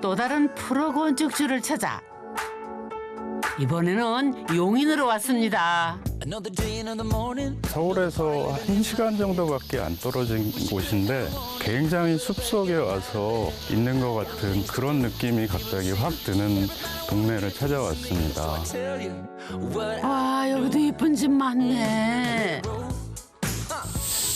또 다른 프로 건축주를 찾아 이번에는 용인으로 왔습니다. 서울에서 1시간 정도밖에 안 떨어진 곳인데 굉장히 숲속에 와서 있는 것 같은 그런 느낌이 갑자기 확 드는 동네를 찾아왔습니다. 아, 여기도 이쁜 집 많네.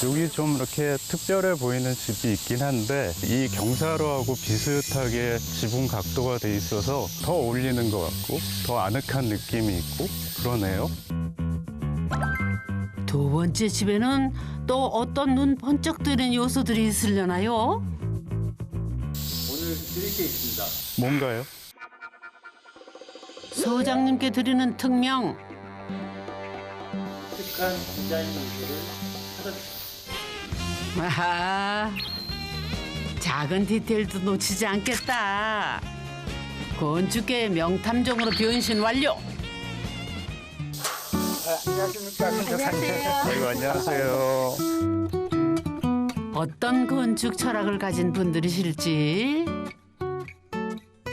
여기 좀 이렇게 특별해 보이는 집이 있긴 한데 이 경사로하고 비슷하게 지붕 각도가 돼 있어서 더 어울리는 것 같고 더 아늑한 느낌이 있고 그러네요. 두 번째 집에는 또 어떤 눈 번쩍 뜨는 요소들이 있으려나요? 오늘 드릴 게 있습니다. 뭔가요? 소장님께 드리는 특명. 특한 디자인 요소를 찾아주세요. 아하, 작은 디테일도 놓치지 않겠다. 건축계의 명탐정으로 변신 완료. 안녕하십니까, 건축사님. 아이고, 안녕하세요. 어떤 건축 철학을 가진 분들이실지.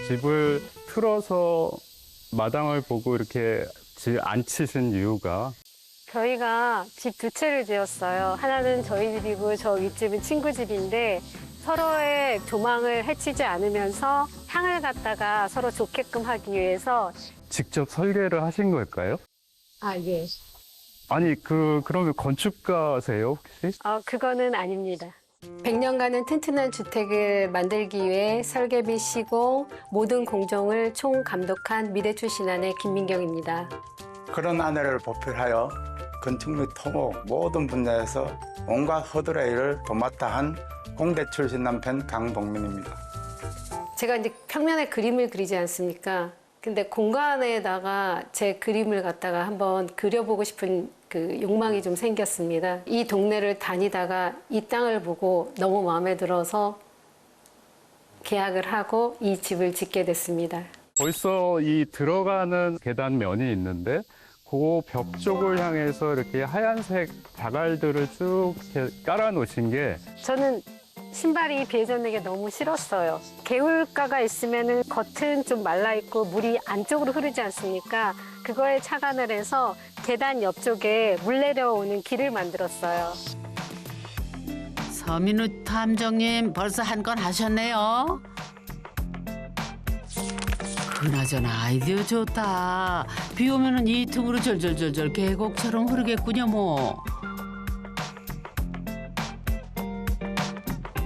집을 틀어서 마당을 보고 이렇게 안 치신 이유가 저희가 집 두 채를 지었어요. 하나는 저희 집이고 저 윗집은 친구 집인데 서로의 조망을 해치지 않으면서 향을 갖다가 서로 좋게끔 하기 위해서 직접 설계를 하신 걸까요? 예. 아니, 그러면 건축가세요, 혹시? 그거는 아닙니다. 100년간은 튼튼한 주택을 만들기 위해 설계비 시공, 모든 공정을 총 감독한 미래 출신안의 김민경입니다. 그런 아내를 보필하여 건축 및 토목 모든 분야에서 온갖 허들의 일을 도맡아 한 공대 출신 남편 강동민입니다. 제가 이제 평면에 그림을 그리지 않습니까? 근데 공간에다가 제 그림을 갖다가 한번 그려보고 싶은 그 욕망이 좀 생겼습니다. 이 동네를 다니다가 이 땅을 보고 너무 마음에 들어서 계약을 하고 이 집을 짓게 됐습니다. 벌써 이 들어가는 계단면이 있는데 그 벽 쪽을 향해서 이렇게 하얀색 자갈들을 쭉 이렇게 깔아놓으신 게 저는 신발이 비해전되게 너무 싫었어요. 개울가가 있으면은 겉은 좀 말라있고 물이 안쪽으로 흐르지 않습니까? 그거에 착안을 해서 계단 옆쪽에 물 내려오는 길을 만들었어요. 서민우 탐정님 벌써 한 건 하셨네요. 그나저나 아이디어 좋다. 비 오면은 이 틈으로 절절절절 계곡처럼 흐르겠군요 뭐.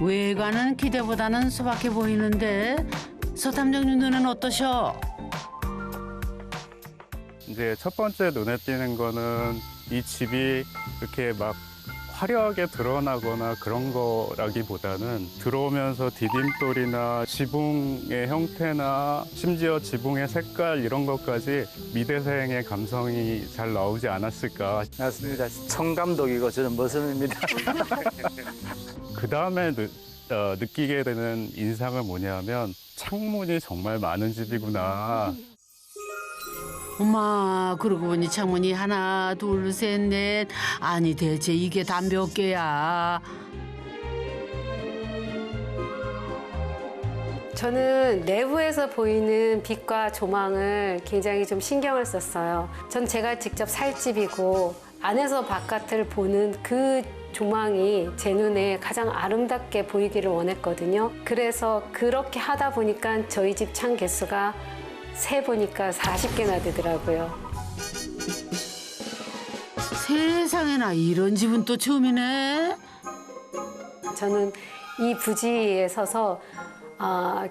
외관은 기대보다는 소박해 보이는데 서 탐정님 눈은 어떠셔? 이제 첫 번째 눈에 띄는 거는 이 집이 이렇게 막 화려하게 드러나거나 그런 거라기보다는 들어오면서 디딤돌이나 지붕의 형태나 심지어 지붕의 색깔 이런 것까지 미대생의 감성이 잘 나오지 않았을까. 맞습니다. 청감독이고 저는 머슴입니다. 그 다음에 느끼게 되는 인상은 뭐냐면 창문이 정말 많은 집이구나. 엄마, 그러고 보니 창문이 하나, 둘, 셋, 넷. 아니 대체 이게 다 몇 개야? 저는 내부에서 보이는 빛과 조망을 굉장히 좀 신경을 썼어요. 전 제가 직접 살 집이고 안에서 바깥을 보는 그 조망이 제 눈에 가장 아름답게 보이기를 원했거든요. 그래서 그렇게 하다 보니까 저희 집 창 개수가 세보니까 40개나 되더라고요. 세상에나 이런 집은 또 처음이네. 저는 이 부지에 서서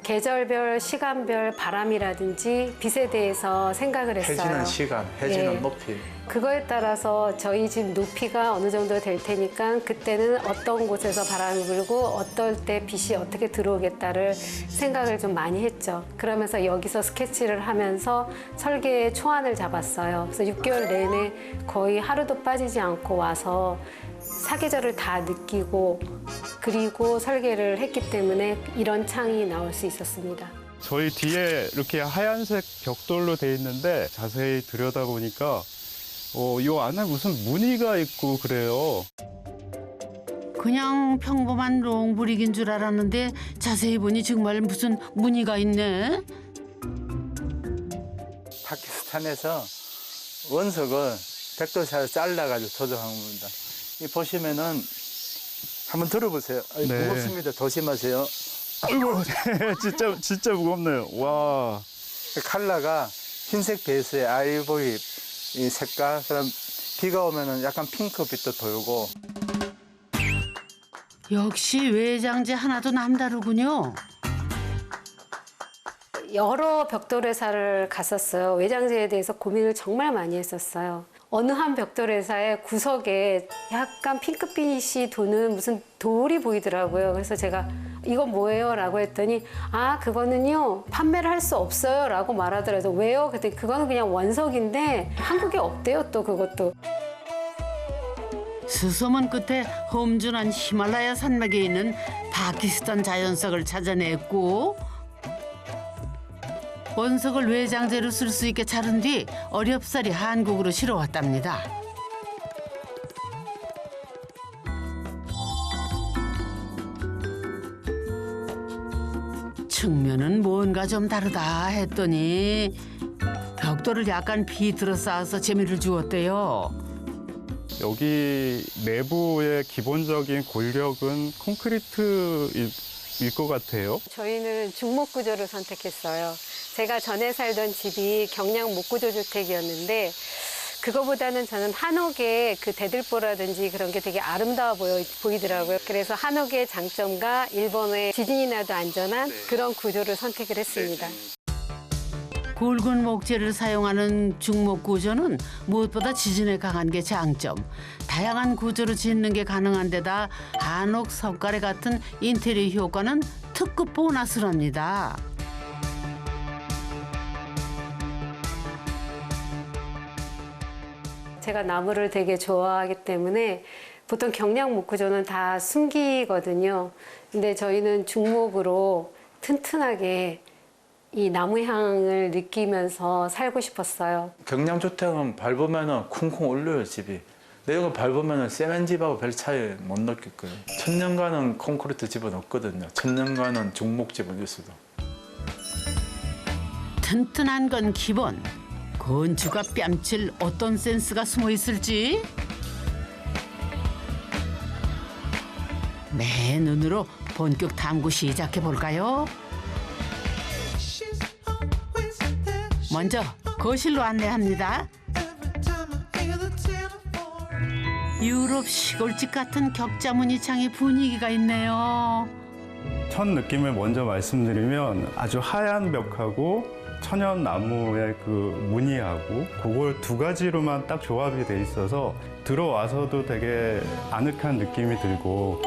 계절별, 시간별 바람이라든지 빛에 대해서 생각을 했어요. 해지는 시간, 해지는 예. 높이. 그거에 따라서 저희 집 높이가 어느 정도 될 테니까 그때는 어떤 곳에서 바람이 불고 어떨 때 빛이 어떻게 들어오겠다를 생각을 좀 많이 했죠. 그러면서 여기서 스케치를 하면서 설계의 초안을 잡았어요. 그래서 6개월 내내 거의 하루도 빠지지 않고 와서 사계절을 다 느끼고 그리고 설계를 했기 때문에 이런 창이 나올 수 있었습니다. 저희 뒤에 이렇게 하얀색 벽돌로 돼 있는데 자세히 들여다보니까 이 안에 무슨 무늬가 있고 그래요. 그냥 평범한 롱브릭인 줄 알았는데 자세히 보니 정말 무슨 무늬가 있네. 파키스탄에서 원석을 백도사를 잘라가지고 조정한 겁니다. 이 보시면은 한번 들어보세요. 아니, 네. 무겁습니다. 조심하세요. 아이고, 진짜 무겁네요. 와. 그 컬러가 흰색 베이스에 아이보리 이 색깔, 그럼 비가 오면은 약간 핑크빛도 돌고. 역시 외장재 하나도 남다르군요. 여러 벽돌회사를 갔었어요. 외장재에 대해서 고민을 정말 많이 했었어요. 어느 한 벽돌회사의 구석에 약간 핑크빛이 도는 무슨 돌이 보이더라고요. 그래서 제가 이건 뭐예요? 라고 했더니 아 그거는요 판매를 할 수 없어요 라고 말하더라고요. 왜요? 그랬더니 그거는 그냥 원석인데 한국에 없대요 또 그것도. 수소문 끝에 험준한 히말라야 산맥에 있는 파키스탄 자연석을 찾아냈고 원석을 외장재로 쓸 수 있게 자른 뒤 어렵사리 한국으로 실어왔답니다. 측면은 뭔가 좀 다르다 했더니 벽돌을 약간 비틀어 쌓아서 재미를 주었대요. 여기 내부의 기본적인 골격은 콘크리트일 것 같아요. 저희는 중목 구조를 선택했어요. 제가 전에 살던 집이 경량 목구조 주택이었는데 그거보다는 저는 한옥의 그 대들보라든지 그런 게 되게 아름다워 보이더라고요. 그래서 한옥의 장점과 일본의 지진이 나도 안전한 그런 구조를 선택을 했습니다. 굵은 목재를 사용하는 중목 구조는 무엇보다 지진에 강한 게 장점. 다양한 구조로 짓는 게 가능한 데다 한옥 석가래 같은 인테리어 효과는 특급 보너스랍니다. 제가 나무를 되게 좋아하기 때문에 보통 경량 목구조는 다 숨기거든요. 근데 저희는 중목으로 튼튼하게 이 나무 향을 느끼면서 살고 싶었어요. 경량주택은 밟으면은 쿵쿵 울려요, 집이. 근데 이거 밟으면은 세면 집하고 별 차이 못 느낄 거예요. 천년간은 콘크리트 집은 없거든요. 천년간은 중목 집은 있어도. 튼튼한 건 기본. 건축가 뺨칠 어떤 센스가 숨어 있을지 내 눈으로 본격 탐구 시작해 볼까요? 먼저 거실로 안내합니다. 유럽 시골집 같은 격자 무늬창에 분위기가 있네요. 첫 느낌을 먼저 말씀드리면 아주 하얀 벽하고 천연 나무의 그 무늬하고 그걸 두 가지로만 딱 조합이 돼 있어서 들어와서도 되게 아늑한 느낌이 들고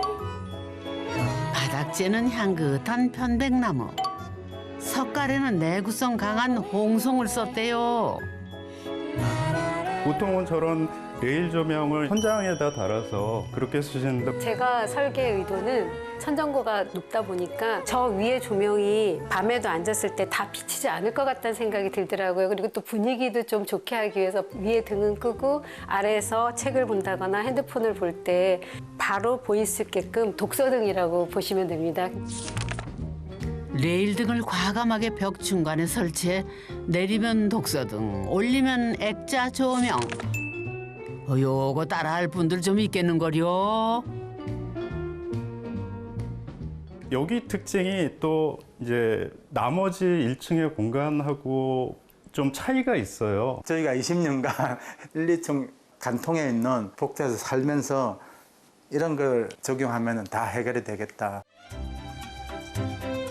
바닥재는 향긋한 편백나무, 석가래는 내구성 강한 홍송을 썼대요. 보통은 저런 레일 조명을 천장에다 달아서 그렇게 쓰시는데 제가 설계 의도는 천정고가 높다 보니까 저 위에 조명이 밤에도 앉았을 때 다 비치지 않을 것 같다는 생각이 들더라고요. 그리고 또 분위기도 좀 좋게 하기 위해서 위에 등은 끄고 아래에서 책을 본다거나 핸드폰을 볼 때 바로 보일 수 있게끔 독서등이라고 보시면 됩니다. 레일 등을 과감하게 벽 중간에 설치해 내리면 독서등, 올리면 액자 조명. 요거 따라할 분들 좀 있겠는걸요. 여기 특징이 또 이제 나머지 1층의 공간하고 좀 차이가 있어요. 저희가 20년간 1, 2층 간통에 있는 복도에서 살면서 이런 걸 적용하면 다 해결이 되겠다.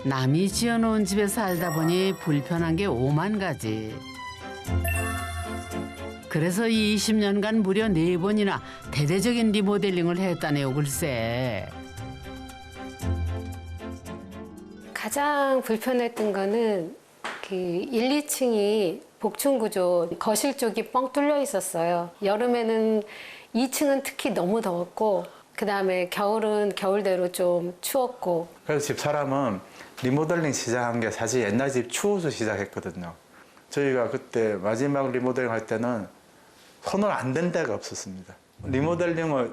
남이 지어놓은 집에 살다 보니 불편한 게 오만 가지. 그래서 20년간 무려 4번이나 대대적인 리모델링을 했다네요, 글쎄. 가장 불편했던 거는 그 1, 2층이 복층 구조, 거실 쪽이 뻥 뚫려 있었어요. 여름에는 2층은 특히 너무 더웠고 그다음에 겨울은 겨울대로 좀 추웠고. 그래서 집사람은 리모델링 시작한 게 사실 옛날 집 추워서 시작했거든요. 저희가 그때 마지막 리모델링 할 때는 손을 안 댄 데가 없었습니다. 리모델링을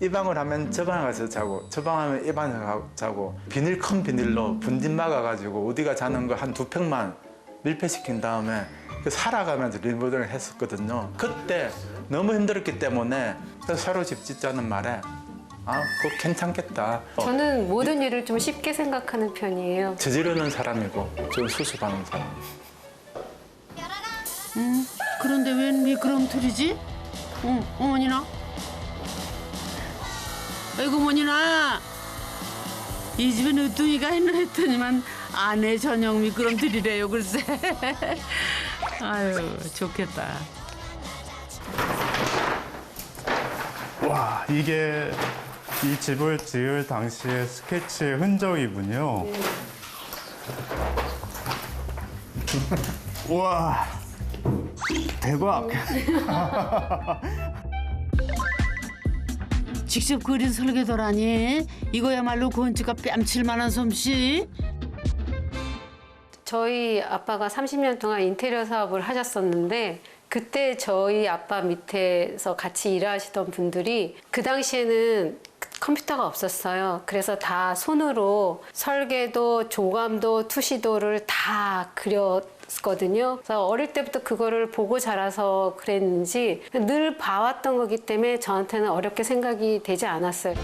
이 방을 하면 저 방에 가서 자고 저 방 하면 이 방에 가서 자고 큰 비닐로 분진 막아가지고 어디가 자는 거 한 2평만 밀폐시킨 다음에 살아가면서 리모델링 했었거든요. 그때 너무 힘들었기 때문에 새로 집 짓자는 말에 그거 괜찮겠다. 저는 모든 일을 좀 쉽게 생각하는 편이에요. 저지르는 사람이고 좀 수습하는 사람. 그런데 웬 미끄럼틀이지? 어머니나? 아이고 어머니나! 이 집에 늦둥이가 있나 했더니만 아내 전용 미끄럼틀이래요 글쎄. 아유 좋겠다. 와, 이게 이 집을 지을 당시의 스케치의 흔적이군요. 와, 대박. 직접 그린 설계도라니 이거야말로 건축가 뺨칠 만한 솜씨. 저희 아빠가 30년 동안 인테리어 사업을 하셨었는데 그때 저희 아빠 밑에서 같이 일하시던 분들이 그 당시에는 컴퓨터가 없었어요. 그래서 다 손으로 설계도, 조감도, 투시도를 다 그렸거든요. 그래서 어릴 때부터 그거를 보고 자라서 그랬는지 늘 봐왔던 거기 때문에 저한테는 어렵게 생각이 되지 않았어요.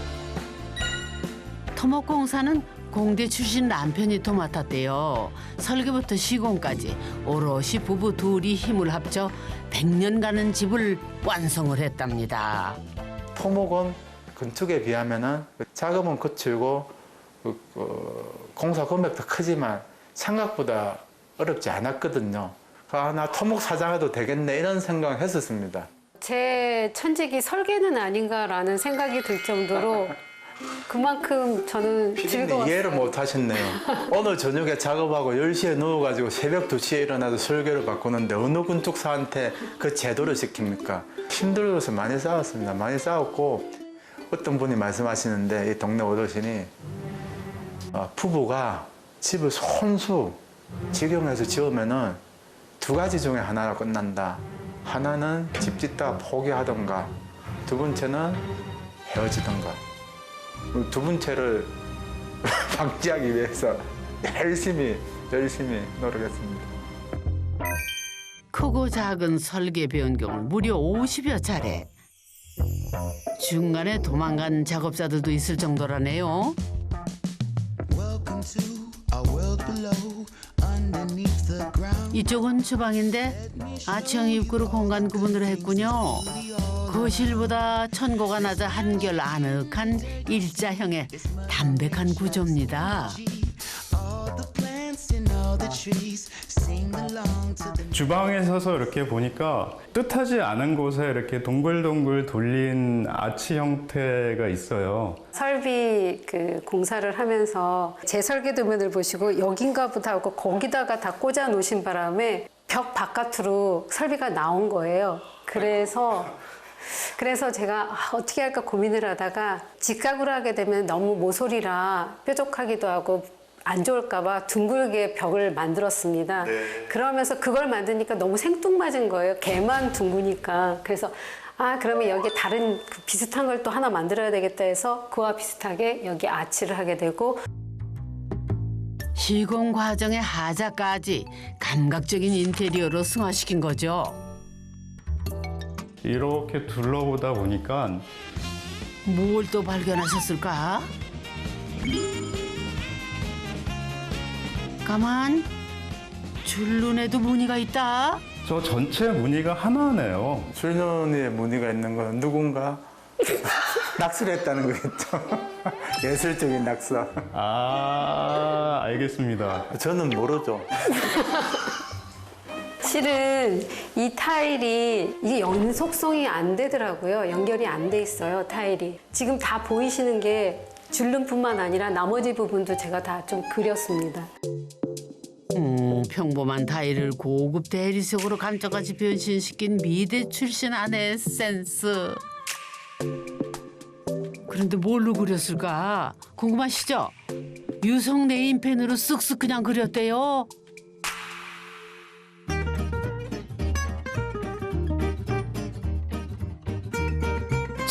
토목공사는 공대 출신 남편이 도맡았대요. 설계부터 시공까지 오롯이 부부 둘이 힘을 합쳐 100년 가는 집을 완성을 했답니다. 토목은 건축에 비하면은 자금은 거칠고 공사 금액도 크지만 생각보다 어렵지 않았거든요. 나 토목 사장해도 되겠네 이런 생각을 했었습니다. 제 천직이 설계는 아닌가라는 생각이 들 정도로 그만큼 저는 즐거웠어요. 이해를 못 하셨네요. 오늘 저녁에 작업하고 10시에 누워가지고 새벽 2시에 일어나서 설계를 바꾸는데 어느 건축사한테 그 제도를 시킵니까? 힘들어서 많이 싸웠습니다. 많이 싸웠고 어떤 분이 말씀하시는데 이 동네 어르신이 부부가 집을 손수 직영해서 지으면은 2가지 중에 하나로 끝난다. 하나는 집 짓다가 포기하던가 두 번째는 헤어지던가. 2번째를 방지하기 위해서 열심히 노력했습니다. 크고 작은 설계 변경을 무려 50여 차례. 중간에 도망간 작업자들도 있을 정도라네요. 이쪽은 주방인데 아치형 입구로 공간 구분을 했군요. 거실보다 천고가 낮아 한결 아늑한 일자형의 담백한 구조입니다. 주방에 서서 이렇게 보니까 뜻하지 않은 곳에 이렇게 동글동글 돌린 아치 형태가 있어요. 설비 그 공사를 하면서 제 설계도면을 보시고 여긴가 보다 하고 거기다가 다 꽂아 놓으신 바람에 벽 바깥으로 설비가 나온 거예요. 그래서 제가 어떻게 할까 고민을 하다가 직각으로 하게 되면 너무 모서리라 뾰족하기도 하고 안 좋을까 봐 둥글게 벽을 만들었습니다. 그러면서 그걸 만드니까 너무 생뚱맞은 거예요. 개만 둥그니까. 그래서 그러면 여기 다른 비슷한 걸 또 하나 만들어야 되겠다 해서 그와 비슷하게 여기 아치를 하게 되고 시공 과정의 하자까지 감각적인 인테리어로 승화시킨 거죠. 이렇게 둘러보다 보니까 뭘 또 발견하셨을까? 가만, 줄눈에도 무늬가 있다. 저 전체 무늬가 하나네요. 줄눈에 무늬가 있는 건 누군가 낙서를 했다는 거겠죠. 예술적인 낙서. 알겠습니다. 저는 모르죠. 실은 이 타일이 이게 연속성이 안 되더라고요. 연결이 안 돼 있어요, 타일이. 지금 다 보이시는 게 줄눈뿐만 아니라 나머지 부분도 제가 다 좀 그렸습니다. 평범한 타일을 고급 대리석으로 감쪽같이 변신시킨 미대 출신 아내의 센스. 그런데 뭘로 그렸을까? 궁금하시죠? 유성 네임펜으로 쓱쓱 그냥 그렸대요.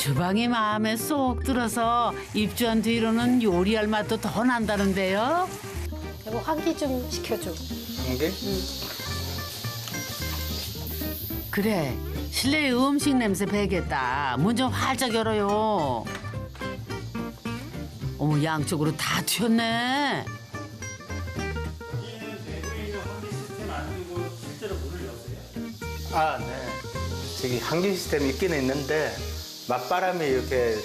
주방이 마음에 쏙 들어서 입주한 뒤로는 요리할 맛도 더 난다는데요. 여보 환기 좀 시켜줘. 이게 그래, 실내에 음식 냄새 배겠다. 문 좀 활짝 열어요. 어머, 양쪽으로 다 튀었네. 아, 네. 저기 환기 시스템이 있긴 있는데 맞바람이 이렇게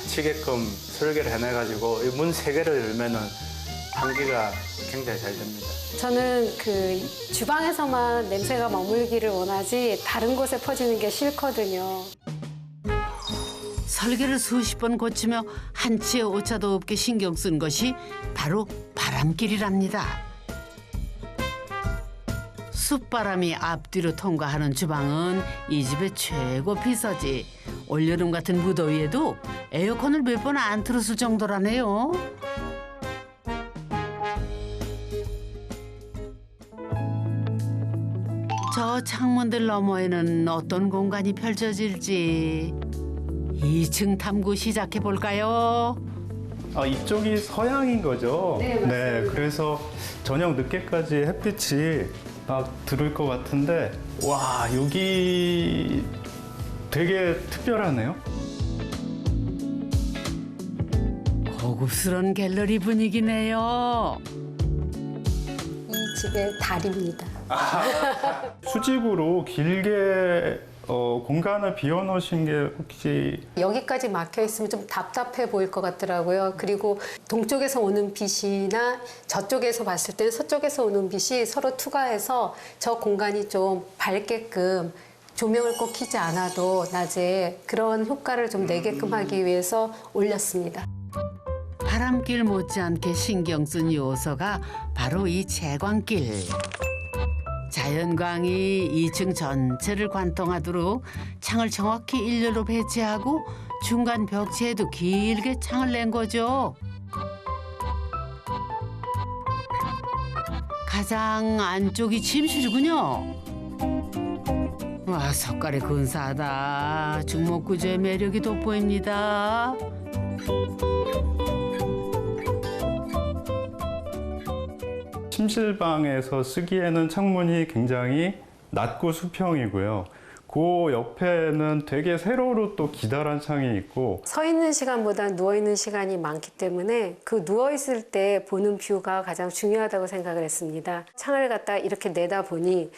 치게끔 설계를 해놔가지고 이 문 세 개를 열면은 환기가 굉장히 잘 됩니다. 저는 그 주방에서만 냄새가 머물기를 원하지 다른 곳에 퍼지는 게 싫거든요. 설계를 수십 번 고치며 한치의 오차도 없게 신경 쓴 것이 바로 바람길이랍니다. 숲바람이 앞뒤로 통과하는 주방은 이 집의 최고 비서지. 올여름 같은 무더위에도 에어컨을 몇 번 안 틀었을 정도라네요. 저 창문들 너머에는 어떤 공간이 펼쳐질지 2층 탐구 시작해 볼까요? 아, 이쪽이 서양인 거죠? 네, 맞습니다. 네, 그래서 저녁 늦게까지 햇빛이 막 들을 것 같은데, 와, 여기 되게 특별하네요. 고급스러운 갤러리 분위기네요. 이 집의 달입니다. 수직으로 길게 공간을 비워놓으신 게 혹시 여기까지 막혀 있으면 좀 답답해 보일 것 같더라고요. 그리고 동쪽에서 오는 빛이나 저쪽에서 봤을 때 서쪽에서 오는 빛이 서로 투과해서 저 공간이 좀 밝게끔 조명을 꼭 켜지 않아도 낮에 그런 효과를 좀 내게끔 하기 위해서 올렸습니다. 바람길 못지않게 신경 쓴 요소가 바로 이 채광길. 자연광이 2층 전체를 관통하도록 창을 정확히 일렬로 배치하고 중간 벽체에도 길게 창을 낸 거죠. 가장 안쪽이 침실이군요. 와, 석가래 근사하다. 중목구조의 매력이 돋보입니다. 침실방에서 쓰기에는 창문이 굉장히 낮고 수평이고요. 그 옆에는 되게 세로로 또 기다란 창이 있고, 서 있는 시간보다 누워 있는 시간이 많기 때문에 그 누워 있을 때 보는 뷰가 가장 중요하다고 생각을 했습니다. 창을 갖다 이렇게 내다 보니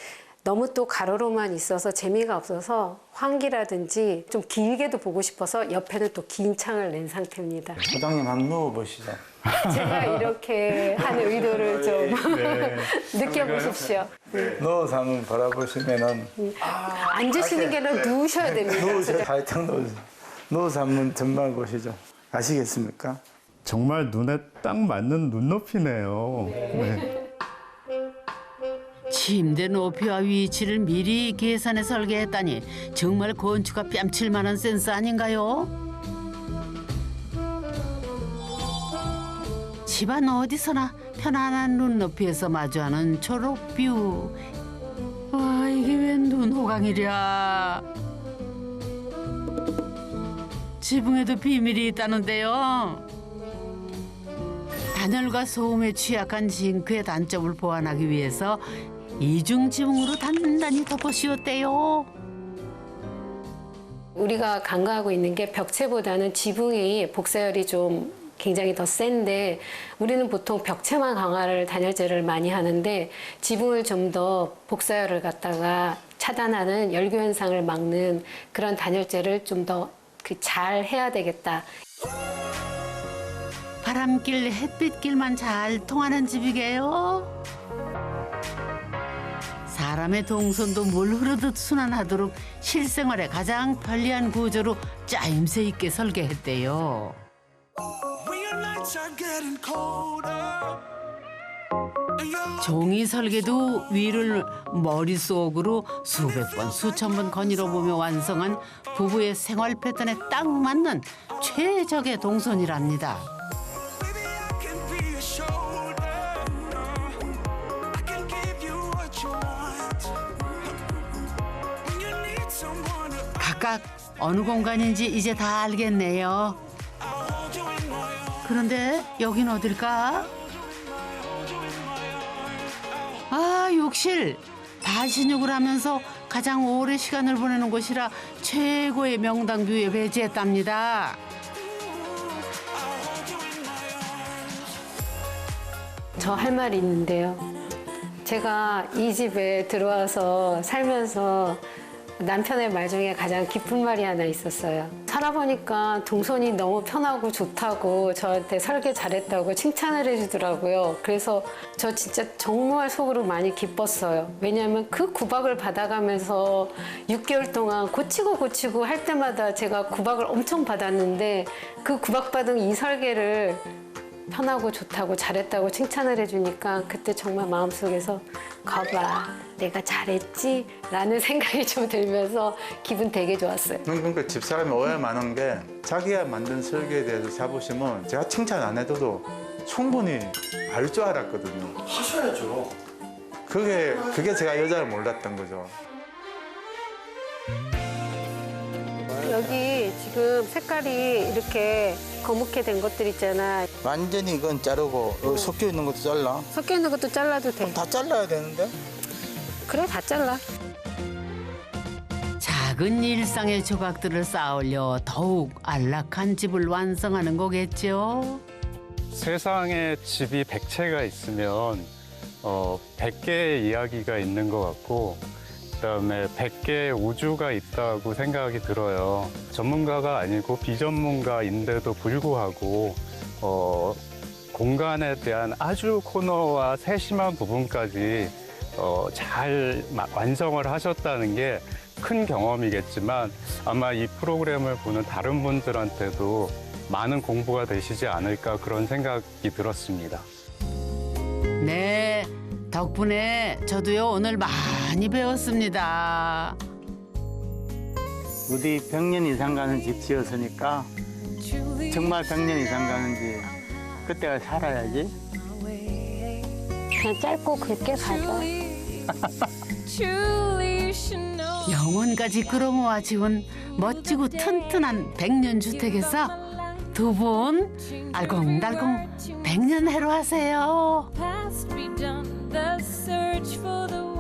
너무 또 가로로만 있어서 재미가 없어서 환기라든지 좀 길게도 보고 싶어서 옆에는 또 긴 창을 낸 상태입니다. 소장님 한번 누워보시죠. 제가 이렇게 한 의도를 좀 네. 느껴보십시오. 누워서 한번 바라보시면은 앉으시는 게 아니라 누우셔야 됩니다. 누우세요. 살짝 누우세요. 누워서 한번 전망 보시죠. 아시겠습니까? 정말 눈에 딱 맞는 눈높이네요. 네. 침대 높이와 위치를 미리 계산해 설계했다니 정말 건축가 뺨칠 만한 센스 아닌가요? 집안 어디서나 편안한 눈높이에서 마주하는 초록뷰. 와, 이게 웬 눈호강이랴. 지붕에도 비밀이 있다는데요. 단열과 소음에 취약한 징크의 단점을 보완하기 위해서 이중 지붕으로 단단히 덮어 씌웠대요. 우리가 간과하고 있는 게 벽체보다는 지붕이 복사열이 좀 굉장히 더 센데 우리는 보통 벽체만 강화를 단열재를 많이 하는데 지붕을 좀 더 복사열을 갖다가 차단하는 열교 현상을 막는 그런 단열재를 좀 더 잘 해야 되겠다. 바람길 햇빛길만 잘 통하는 집이게요. 사람의 동선도 물 흐르듯 순환하도록 실생활에 가장 편리한 구조로 짜임새 있게 설계했대요. 종이 설계도 위를 머릿속으로 수백 번, 수천 번 거닐어 보며 완성한 부부의 생활 패턴에 딱 맞는 최적의 동선이랍니다. 각각 어느 공간인지 이제 다 알겠네요. 그런데 여긴 어딜까? 아, 욕실. 반신욕을 하면서 가장 오래 시간을 보내는 곳이라 최고의 명당 뷰에 배치했답니다. 저 할 말이 있는데요. 제가 이 집에 들어와서 살면서 남편의 말 중에 가장 기쁜 말이 하나 있었어요. 살아보니까 동선이 너무 편하고 좋다고 저한테 설계 잘했다고 칭찬을 해주더라고요. 그래서 저 진짜 정말 속으로 많이 기뻤어요. 왜냐하면 그 구박을 받아가면서 6개월 동안 고치고 할 때마다 제가 구박을 엄청 받았는데 그 구박받은 이 설계를 편하고 좋다고 잘했다고 칭찬을 해주니까 그때 정말 마음속에서 거봐 내가 잘했지? 라는 생각이 좀 들면서 기분 되게 좋았어요. 그러니까 집사람이 오해 많은 게 자기가 만든 설계에 대해서 자부심은 제가 칭찬 안 해도 충분히 알 줄 알았거든요. 하셔야죠. 그게 제가 여자를 몰랐던 거죠. 여기 지금 색깔이 이렇게 거뭇게 된 것들 있잖아. 완전히 이건 자르고 여기 섞여 있는 것도 잘라. 섞여 있는 것도 잘라도 돼. 다 잘라야 되는데. 그래 다 잘라. 작은 일상의 조각들을 쌓아올려 더욱 안락한 집을 완성하는 거겠죠. 세상에 집이 100채가 있으면 100개의 이야기가 있는 것 같고 그다음에 100개의 우주가 있다고 생각이 들어요. 전문가가 아니고 비전문가인데도 불구하고 공간에 대한 아주 코너와 세심한 부분까지 잘 완성을 하셨다는 게 큰 경험이겠지만 아마 이 프로그램을 보는 다른 분들한테도 많은 공부가 되시지 않을까 그런 생각이 들었습니다. 네, 덕분에 저도요 오늘 많이 배웠습니다. 우리 100년 이상 가는 집 지었으니까 정말 100년 이상 가는 집 그때가 살아야지. 그냥 짧고 굵게 가자. 영혼까지 끌어모아 지은 멋지고 튼튼한 100년 주택에서 두 분 알콩달콩 100년 해로 하세요. past redone the search for the